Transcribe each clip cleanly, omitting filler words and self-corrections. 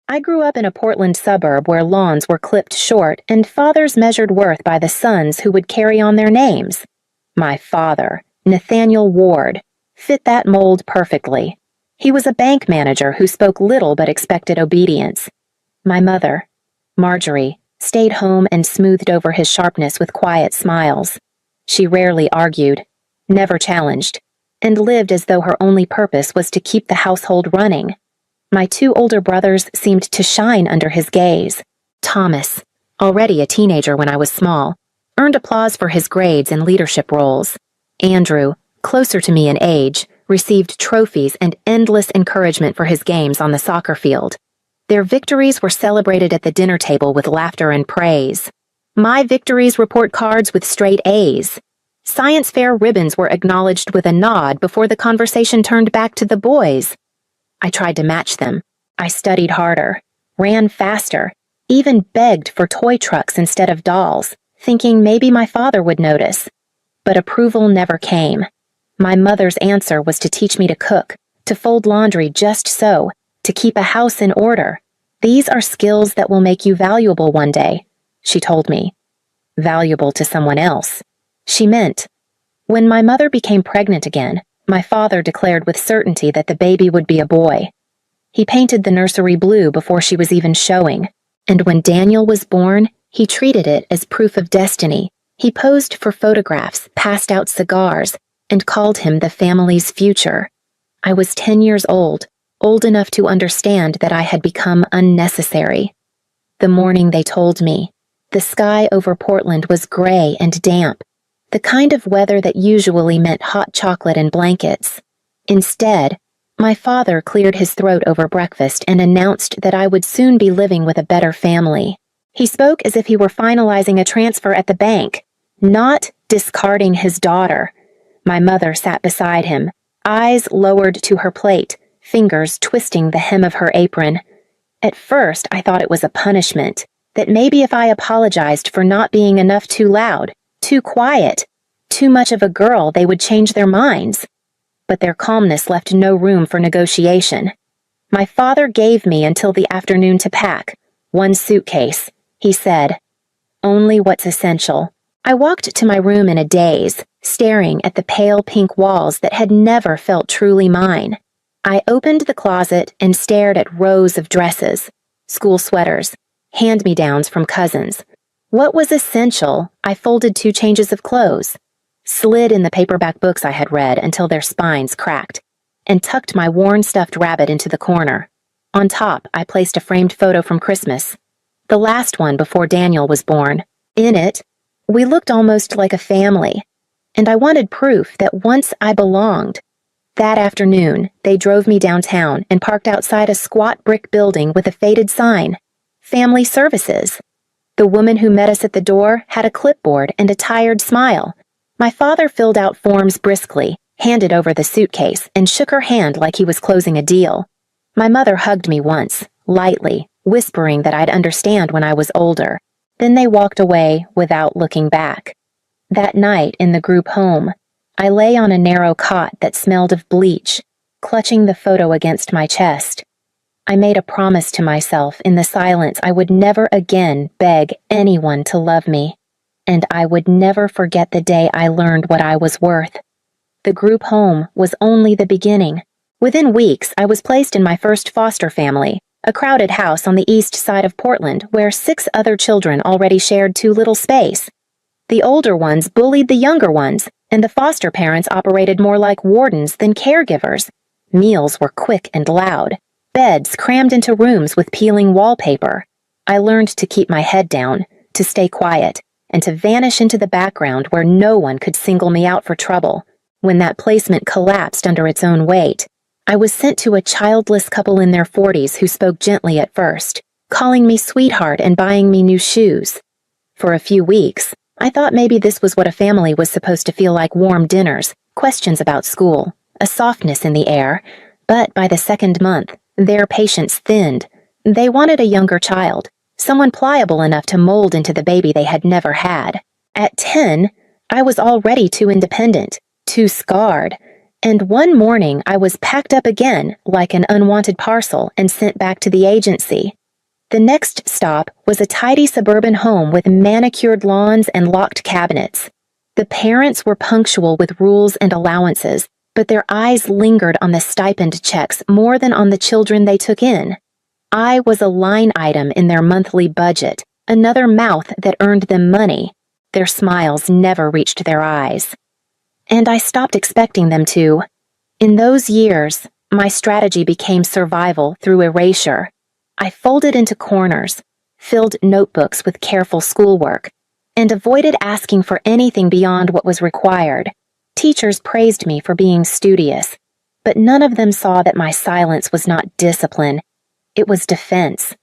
I grew up in a Portland suburb where lawns were clipped short and fathers measured worth by the sons who would carry on their names. My father, Nathaniel Ward, fit that mold perfectly. He was a bank manager who spoke little but expected obedience. My mother, Marjorie, stayed home and smoothed over his sharpness with quiet smiles. She rarely argued, never challenged, and lived as though her only purpose was to keep the household running. My two older brothers seemed to shine under his gaze. Thomas, already a teenager when I was small, earned applause for his grades and leadership roles. Andrew, closer to me in age, received trophies and endless encouragement for his games on the soccer field. Their victories were celebrated at the dinner table with laughter and praise. My victories report cards with straight A's. Science fair ribbons were acknowledged with a nod before the conversation turned back to the boys. I tried to match them. I studied harder, ran faster, even begged for toy trucks instead of dolls, thinking maybe my father would notice. But approval never came. My mother's answer was to teach me to cook, to fold laundry just so, to keep a house in order. These are skills that will make you valuable one day, she told me. Valuable to someone else. She meant. When my mother became pregnant again, my father declared with certainty that the baby would be a boy. He painted the nursery blue before she was even showing, and when Daniel was born, he treated it as proof of destiny. He posed for photographs, passed out cigars, and called him the family's future. I was 10 years old enough to understand that I had become unnecessary. The morning they told me, the sky over Portland was gray and damp, the kind of weather that usually meant hot chocolate and blankets. Instead, my father cleared his throat over breakfast and announced that I would soon be living with a better family. He spoke as if he were finalizing a transfer at the bank, not discarding his daughter. My mother sat beside him, eyes lowered to her plate, fingers twisting the hem of her apron. At first, I thought it was a punishment, that maybe if I apologized for not being enough too loud, too quiet, too much of a girl, they would change their minds. But their calmness left no room for negotiation. My father gave me until the afternoon to pack. One suitcase, he said. Only what's essential. I walked to my room in a daze, staring at the pale pink walls that had never felt truly mine. I opened the closet and stared at rows of dresses, school sweaters, hand-me-downs from cousins. What was essential, I folded 2 changes of clothes, slid in the paperback books I had read until their spines cracked, and tucked my worn stuffed rabbit into the corner. On top, I placed a framed photo from Christmas, the last one before Daniel was born. In it, we looked almost like a family, and I wanted proof that once I belonged. That afternoon, they drove me downtown and parked outside a squat brick building with a faded sign, Family Services. The woman who met us at the door had a clipboard and a tired smile. My father filled out forms briskly, handed over the suitcase, and shook her hand like he was closing a deal. My mother hugged me once, lightly, whispering that I'd understand when I was older. Then they walked away without looking back. That night in the group home, I lay on a narrow cot that smelled of bleach, clutching the photo against my chest. I made a promise to myself in the silence I would never again beg anyone to love me, and I would never forget the day I learned what I was worth. The group home was only the beginning. Within weeks, I was placed in my first foster family, a crowded house on the east side of Portland where 6 other children already shared too little space. The older ones bullied the younger ones, and the foster parents operated more like wardens than caregivers. Meals were quick and loud. Beds crammed into rooms with peeling wallpaper. I learned to keep my head down, to stay quiet, and to vanish into the background where no one could single me out for trouble. When that placement collapsed under its own weight, I was sent to a childless couple in their 40s who spoke gently at first, calling me sweetheart and buying me new shoes. For a few weeks, I thought maybe this was what a family was supposed to feel like: warm dinners, questions about school, a softness in the air. But by the 2nd month, their patience thinned. They wanted a younger child, someone pliable enough to mold into the baby they had never had. At 10, I was already too independent, too scarred, And one morning I was packed up again like an unwanted parcel and sent back to the agency. The next stop was a tidy suburban home with manicured lawns and locked cabinets. The parents were punctual with rules and allowances, but their eyes lingered on the stipend checks more than on the children they took in. I was a line item in their monthly budget, another mouth that earned them money. Their smiles never reached their eyes. And I stopped expecting them to. In those years, my strategy became survival through erasure. I folded into corners, filled notebooks with careful schoolwork, and avoided asking for anything beyond what was required. Teachers praised me for being studious, but none of them saw that my silence was not discipline. It was defense.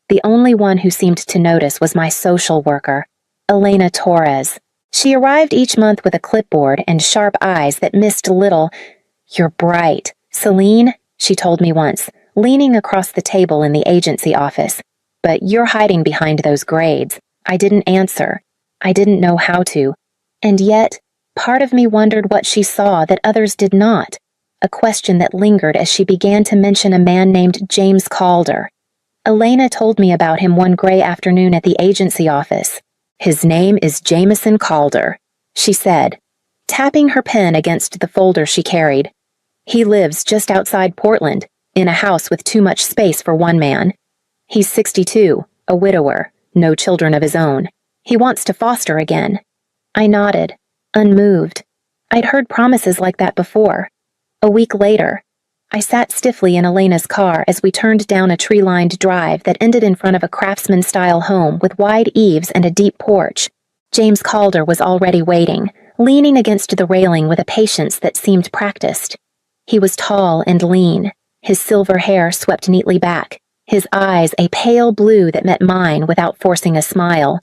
The only one who seemed to notice was my social worker, Elena Torres. She arrived each month with a clipboard and sharp eyes that missed little. "You're bright, Celine," she told me once, leaning across the table in the agency office. "But you're hiding behind those grades." I didn't answer. I didn't know how to. And yet, part of me wondered what she saw that others did not, a question that lingered as she began to mention a man named James Calder. Elena told me about him one gray afternoon at the agency office. "His name is Jameson Calder," she said, tapping her pen against the folder she carried. "He lives just outside Portland, in a house with too much space for one man. He's 62, a widower, no children of his own. He wants to foster again." I nodded, unmoved. I'd heard promises like that before. A week later, I sat stiffly in Elena's car as we turned down a tree-lined drive that ended in front of a craftsman-style home with wide eaves and a deep porch. James Calder was already waiting, leaning against the railing with a patience that seemed practiced. He was tall and lean, his silver hair swept neatly back, his eyes a pale blue that met mine without forcing a smile.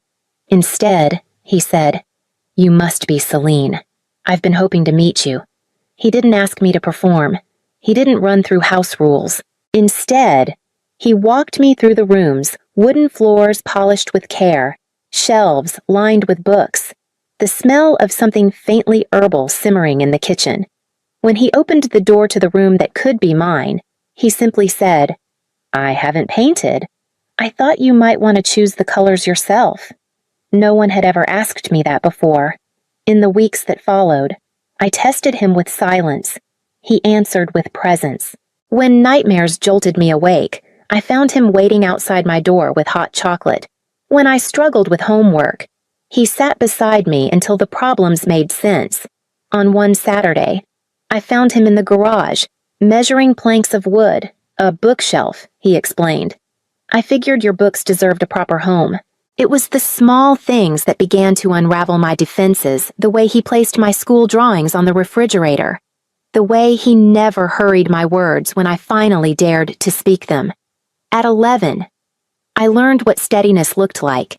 "Instead," he said, "you must be Celine. I've been hoping to meet you." He didn't ask me to perform. He didn't run through house rules. Instead, he walked me through the rooms, wooden floors polished with care, shelves lined with books, the smell of something faintly herbal simmering in the kitchen. When he opened the door to the room that could be mine, he simply said, "I haven't painted. I thought you might want to choose the colors yourself." No one had ever asked me that before. In the weeks that followed, I tested him with silence. He answered with presence. When nightmares jolted me awake, I found him waiting outside my door with hot chocolate. When I struggled with homework, he sat beside me until the problems made sense. On one Saturday, I found him in the garage, measuring planks of wood. "A bookshelf," he explained. "I figured your books deserved a proper home." It was the small things that began to unravel my defenses, the way he placed my school drawings on the refrigerator, the way he never hurried my words when I finally dared to speak them. At 11, I learned what steadiness looked like.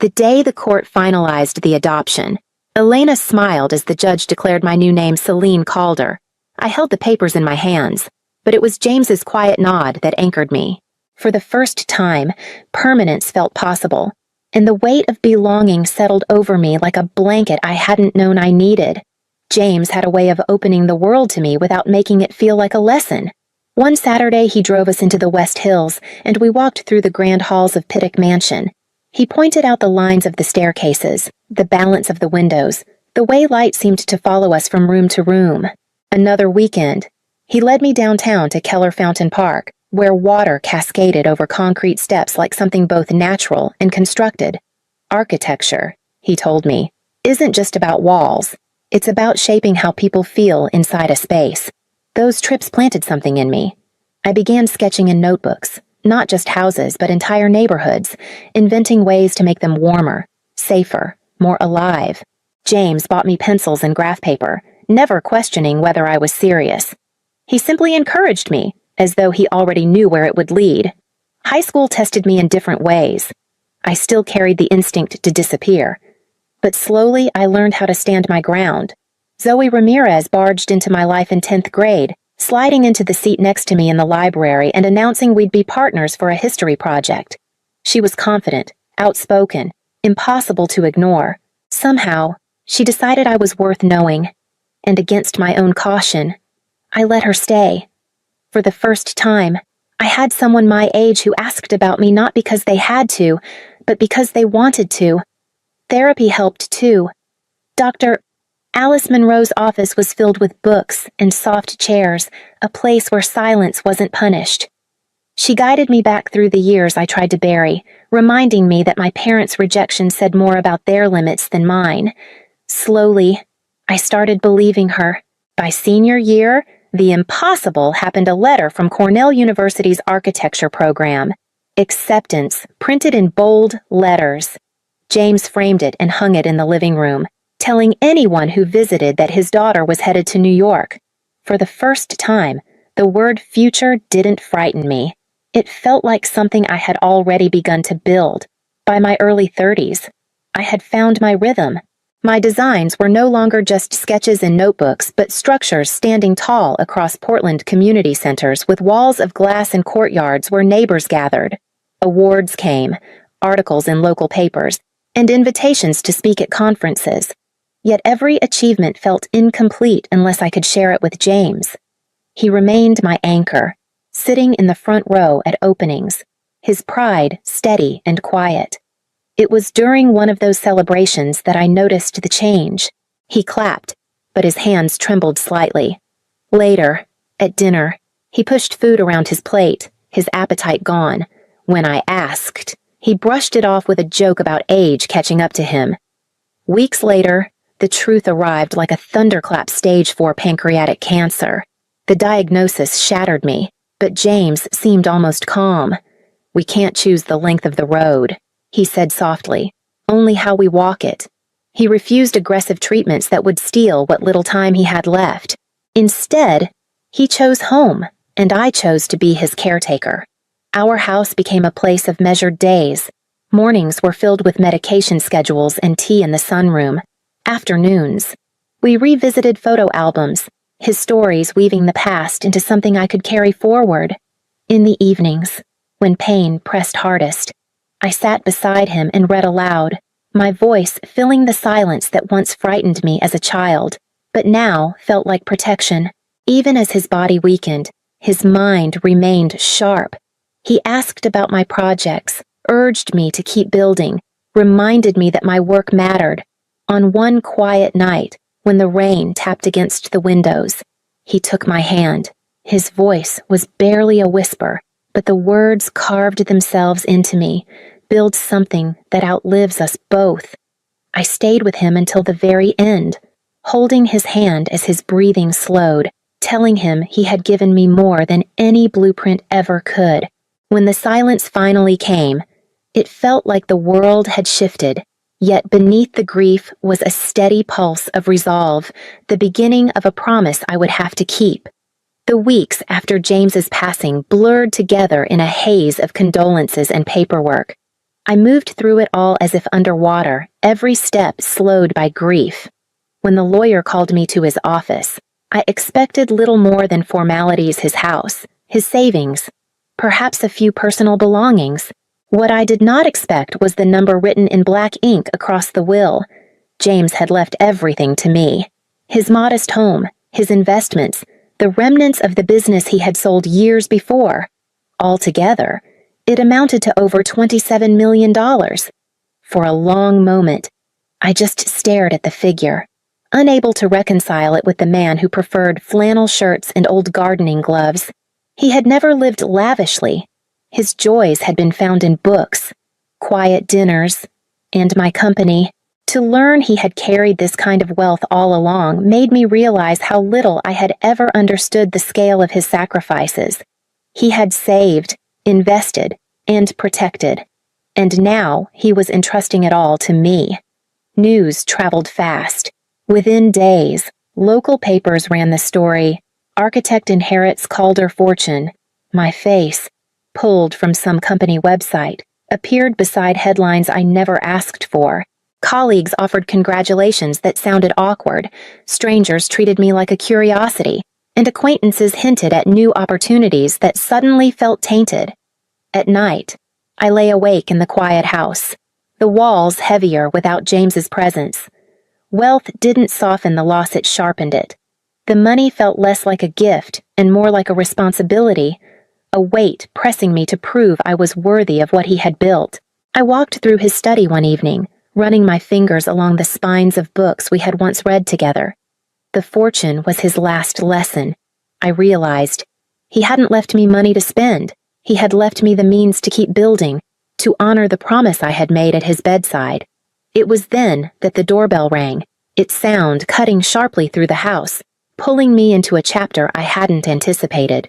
The day the court finalized the adoption, Elena smiled as the judge declared my new name Celine Calder. I held the papers in my hands, but it was James's quiet nod that anchored me. For the first time, permanence felt possible, and the weight of belonging settled over me like a blanket I hadn't known I needed. James had a way of opening the world to me without making it feel like a lesson. One Saturday, he drove us into the West Hills, and we walked through the grand halls of Pittock Mansion. He pointed out the lines of the staircases, the balance of the windows, the way light seemed to follow us from room to room. Another weekend, he led me downtown to Keller Fountain Park, where water cascaded over concrete steps like something both natural and constructed. Architecture, he told me, isn't just about walls. It's about shaping how people feel inside a space. Those trips planted something in me. I began sketching in notebooks, not just houses, but entire neighborhoods, inventing ways to make them warmer, safer, more alive. James bought me pencils and graph paper, never questioning whether I was serious. He simply encouraged me, as though he already knew where it would lead. High school tested me in different ways. I still carried the instinct to disappear. But slowly I learned how to stand my ground. Zoe Ramirez barged into my life in 10th grade, sliding into the seat next to me in the library and announcing we'd be partners for a history project. She was confident, outspoken, impossible to ignore. Somehow, she decided I was worth knowing. And against my own caution, I let her stay. For the first time, I had someone my age who asked about me not because they had to, but because they wanted to. Therapy helped too. Dr. Alice Monroe's office was filled with books and soft chairs, a place where silence wasn't punished. She guided me back through the years I tried to bury, reminding me that my parents' rejection said more about their limits than mine. Slowly, I started believing her. By senior year, the impossible happened. A letter from Cornell University's architecture program. Acceptance, printed in bold letters. James framed it and hung it in the living room, telling anyone who visited that his daughter was headed to New York. For the first time, the word future didn't frighten me. It felt like something I had already begun to build. By my early 30s, I had found my rhythm. My designs were no longer just sketches in notebooks, but structures standing tall across Portland community centers with walls of glass and courtyards where neighbors gathered. Awards came, articles in local papers, and invitations to speak at conferences. Yet every achievement felt incomplete unless I could share it with James. He remained my anchor, sitting in the front row at openings, his pride steady and quiet. It was during one of those celebrations that I noticed the change. He clapped, but his hands trembled slightly. Later, at dinner, he pushed food around his plate, his appetite gone. When I asked, he brushed it off with a joke about age catching up to him. Weeks later, the truth arrived like a thunderclap: stage 4 pancreatic cancer. The diagnosis shattered me, but James seemed almost calm. "We can't choose the length of the road," he said softly, "only how we walk it." He refused aggressive treatments that would steal what little time he had left. Instead, he chose home, and I chose to be his caretaker. Our house became a place of measured days. Mornings were filled with medication schedules and tea in the sunroom. Afternoons, we revisited photo albums, his stories weaving the past into something I could carry forward. In the evenings, when pain pressed hardest, I sat beside him and read aloud, my voice filling the silence that once frightened me as a child, but now felt like protection. Even as his body weakened, his mind remained sharp. He asked about my projects, urged me to keep building, reminded me that my work mattered. On one quiet night, when the rain tapped against the windows, he took my hand. His voice was barely a whisper, but the words carved themselves into me, build something that outlives us both. I stayed with him until the very end, holding his hand as his breathing slowed, telling him he had given me more than any blueprint ever could. When the silence finally came, it felt like the world had shifted, yet beneath the grief was a steady pulse of resolve, the beginning of a promise I would have to keep. The weeks after James's passing blurred together in a haze of condolences and paperwork. I moved through it all as if underwater, every step slowed by grief. When the lawyer called me to his office, I expected little more than formalities: his house, his savings, perhaps a few personal belongings. What I did not expect was the number written in black ink across the will. James had left everything to me. His modest home, his investments, the remnants of the business he had sold years before. Altogether, it amounted to over $27 million. For a long moment, I just stared at the figure, unable to reconcile it with the man who preferred flannel shirts and old gardening gloves. He had never lived lavishly. His joys had been found in books, quiet dinners, and my company. To learn he had carried this kind of wealth all along made me realize how little I had ever understood the scale of his sacrifices. He had saved, invested, and protected, and now he was entrusting it all to me. News traveled fast. Within days, local papers ran the story, "Architect inherits Calder fortune." My face, pulled from some company website, appeared beside headlines I never asked for. Colleagues offered congratulations that sounded awkward. Strangers treated me like a curiosity, and acquaintances hinted at new opportunities that suddenly felt tainted. At night, I lay awake in the quiet house, the walls heavier without James's presence. Wealth didn't soften the loss, it sharpened it. The money felt less like a gift and more like a responsibility, a weight pressing me to prove I was worthy of what he had built. I walked through his study one evening, running my fingers along the spines of books we had once read together. The fortune was his last lesson. I realized he hadn't left me money to spend. He had left me the means to keep building, to honor the promise I had made at his bedside. It was then that the doorbell rang, its sound cutting sharply through the house, pulling me into a chapter I hadn't anticipated.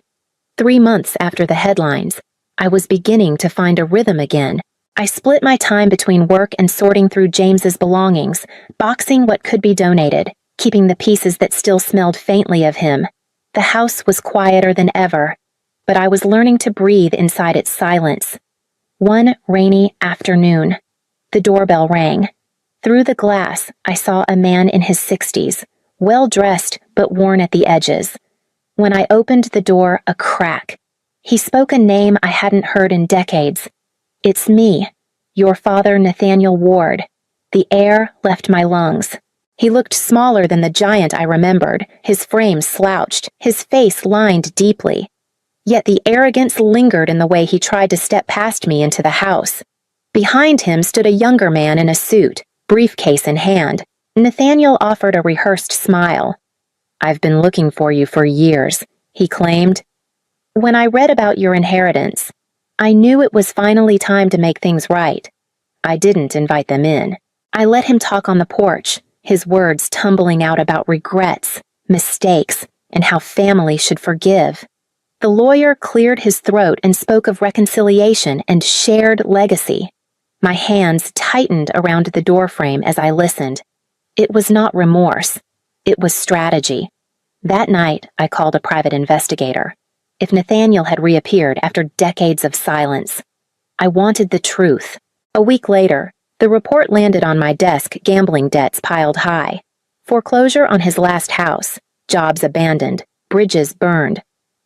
3 months after the headlines, I was beginning to find a rhythm again. I split my time between work and sorting through James's belongings, boxing what could be donated, keeping the pieces that still smelled faintly of him. The house was quieter than ever, but I was learning to breathe inside its silence. One rainy afternoon, the doorbell rang. Through the glass, I saw a man in his 60s, well-dressed but worn at the edges. When I opened the door, a crack. He spoke a name I hadn't heard in decades. "It's me, your father, Nathaniel Ward." The air left my lungs. He looked smaller than the giant I remembered, his frame slouched, his face lined deeply. Yet the arrogance lingered in the way he tried to step past me into the house. Behind him stood a younger man in a suit, briefcase in hand. Nathaniel offered a rehearsed smile. "I've been looking for you for years," he claimed. "When I read about your inheritance, I knew it was finally time to make things right. I didn't invite them in. I let him talk on the porch, his words tumbling out about regrets, mistakes, and how family should forgive. The lawyer cleared his throat and spoke of reconciliation and shared legacy. My hands tightened around the doorframe as I listened. It was not remorse. It was strategy. That night, I called a private investigator. If Nathaniel had reappeared after decades of silence, I wanted the truth. A week later, the report landed on my desk, gambling debts piled high. Foreclosure on his last house, jobs abandoned, bridges burned.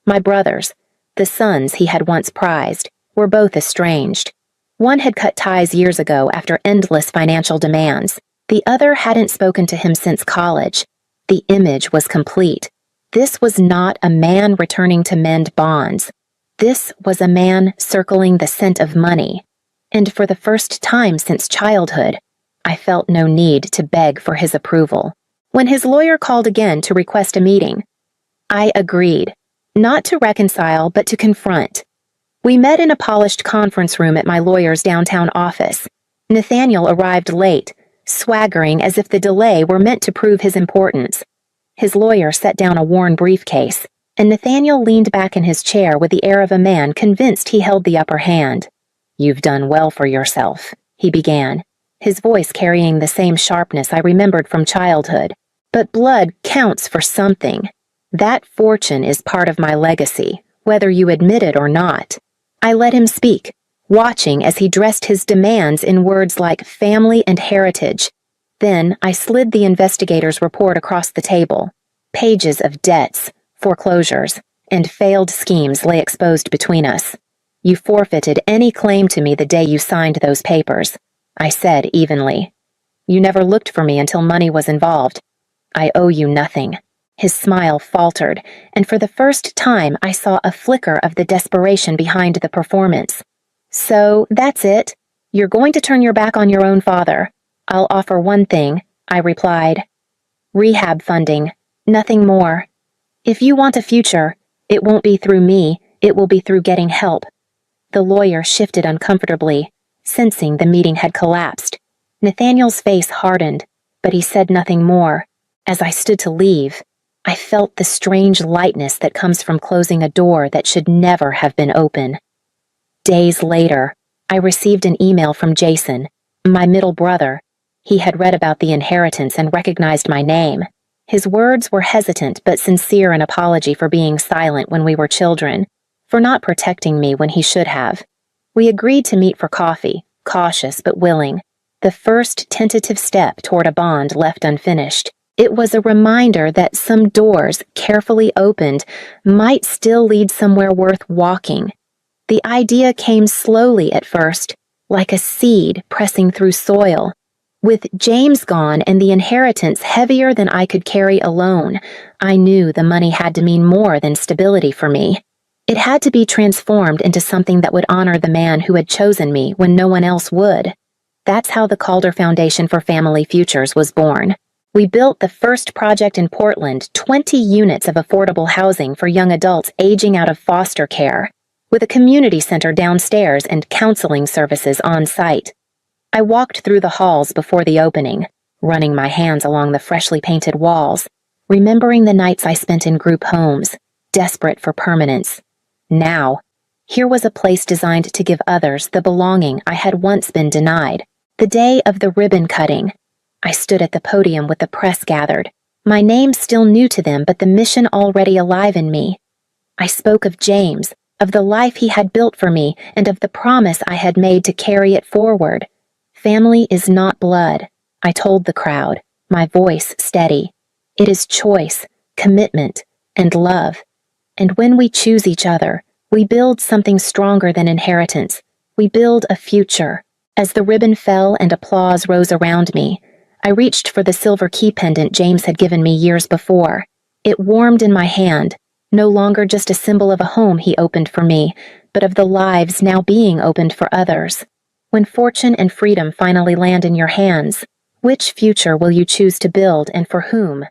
My brothers, the sons he had once prized, were both estranged. One had cut ties years ago after endless financial demands. The other hadn't spoken to him since college. The image was complete. This was not a man returning to mend bonds. This was a man circling the scent of money. And for the first time since childhood, I felt no need to beg for his approval. When his lawyer called again to request a meeting, I agreed, not to reconcile but to confront. We met in a polished conference room at my lawyer's downtown office. Nathaniel arrived late, swaggering as if the delay were meant to prove his importance. His lawyer set down a worn briefcase, and Nathaniel leaned back in his chair with the air of a man convinced he held the upper hand. "You've done well for yourself," he began, his voice carrying the same sharpness I remembered from childhood. "But blood counts for something. That fortune is part of my legacy, whether you admit it or not." I let him speak, watching as he dressed his demands in words like family and heritage. Then I slid the investigator's report across the table. Pages of debts, foreclosures, and failed schemes lay exposed between us. "You forfeited any claim to me the day you signed those papers," I said evenly. "You never looked for me until money was involved. I owe you nothing." His smile faltered, and for the first time I saw a flicker of the desperation behind the performance. "So, that's it? You're going to turn your back on your own father? I'll offer one thing," I replied. "Rehab funding, nothing more. If you want a future, it won't be through me, it will be through getting help." The lawyer shifted uncomfortably, sensing the meeting had collapsed. Nathaniel's face hardened, but he said nothing more. As I stood to leave, I felt the strange lightness that comes from closing a door that should never have been open. Days later, I received an email from Jason, my middle brother. He had read about the inheritance and recognized my name. His words were hesitant but sincere in apology for being silent when we were children, for not protecting me when he should have. We agreed to meet for coffee, cautious but willing, the first tentative step toward a bond left unfinished. It was a reminder that some doors, carefully opened, might still lead somewhere worth walking. The idea came slowly at first, like a seed pressing through soil. With James gone and the inheritance heavier than I could carry alone, I knew the money had to mean more than stability for me. It had to be transformed into something that would honor the man who had chosen me when no one else would. That's how the Calder Foundation for Family Futures was born. We built the first project in Portland, 20 units of affordable housing for young adults aging out of foster care, with a community center downstairs and counseling services on site. I walked through the halls before the opening, running my hands along the freshly painted walls, remembering the nights I spent in group homes, desperate for permanence. Now, here was a place designed to give others the belonging I had once been denied. The day of the ribbon cutting, I stood at the podium with the press gathered, my name still new to them but the mission already alive in me. I spoke of James, of the life he had built for me, and of the promise I had made to carry it forward. Family is not blood, I told the crowd, my voice steady. It is choice, commitment, and love. And when we choose each other, we build something stronger than inheritance. We build a future. As the ribbon fell and applause rose around me, I reached for the silver key pendant James had given me years before. It warmed in my hand, no longer just a symbol of a home he opened for me, but of the lives now being opened for others. When fortune and freedom finally land in your hands, which future will you choose to build and for whom?